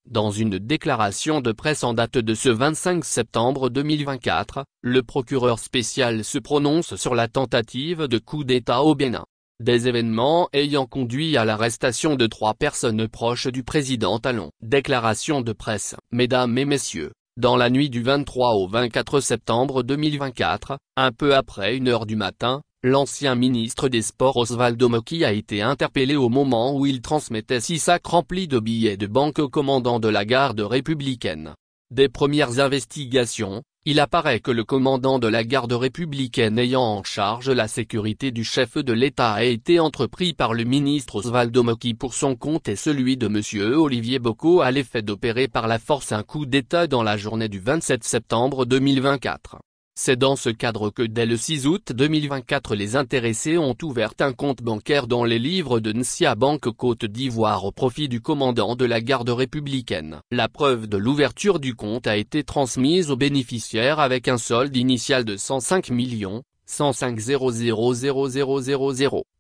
Dans une déclaration de presse en date de ce 25 septembre 2024, le procureur spécial se prononce sur la tentative de coup d'État au Bénin. Des événements ayant conduit à l'arrestation de 3 personnes proches du président Talon. Déclaration de presse. Mesdames et messieurs, dans la nuit du 23 au 24 septembre 2024, un peu après 1h du matin, l'ancien ministre des Sports Osvaldo Moki a été interpellé au moment où il transmettait 6 sacs remplis de billets de banque au commandant de la garde républicaine. Des premières investigations, il apparaît que le commandant de la garde républicaine ayant en charge la sécurité du chef de l'État a été entrepris par le ministre Osvaldo Moki pour son compte et celui de M. Olivier Boko à l'effet d'opérer par la force un coup d'État dans la journée du 27 septembre 2024. C'est dans ce cadre que dès le 6 août 2024 les intéressés ont ouvert un compte bancaire dans les livres de Nsia Banque Côte d'Ivoire au profit du commandant de la garde républicaine. La preuve de l'ouverture du compte a été transmise aux bénéficiaires avec un solde initial de 105 105 000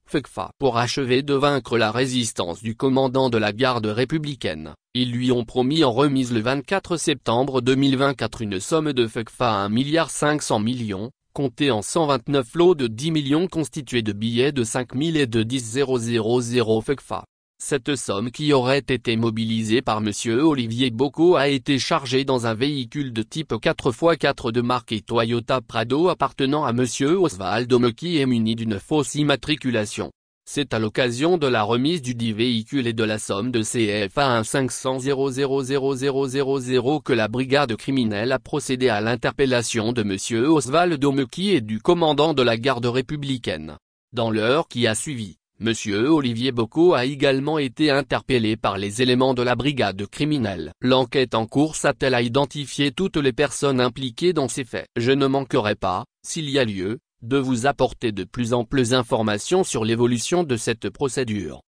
FECFA. Pour achever de vaincre la résistance du commandant de la garde républicaine, ils lui ont promis en remise le 24 septembre 2024 une somme de FECFA à 1,5 milliard, comptée en 129 lots de 10 millions constitués de billets de 5 000 et de 10 000 FECFA. Cette somme qui aurait été mobilisée par M. Olivier Boko a été chargée dans un véhicule de type 4x4 de marque Toyota Prado appartenant à M. Osvaldo Moki et muni d'une fausse immatriculation. C'est à l'occasion de la remise du dit véhicule et de la somme de CFA 1,500 000 que la brigade criminelle a procédé à l'interpellation de M. Osvaldo Moki et du commandant de la garde républicaine. Dans l'heure qui a suivi, M. Olivier Boko a également été interpellé par les éléments de la brigade criminelle. L'enquête en cours s'attelle à identifier toutes les personnes impliquées dans ces faits. Je ne manquerai pas, s'il y a lieu, de vous apporter de plus amples informations sur l'évolution de cette procédure.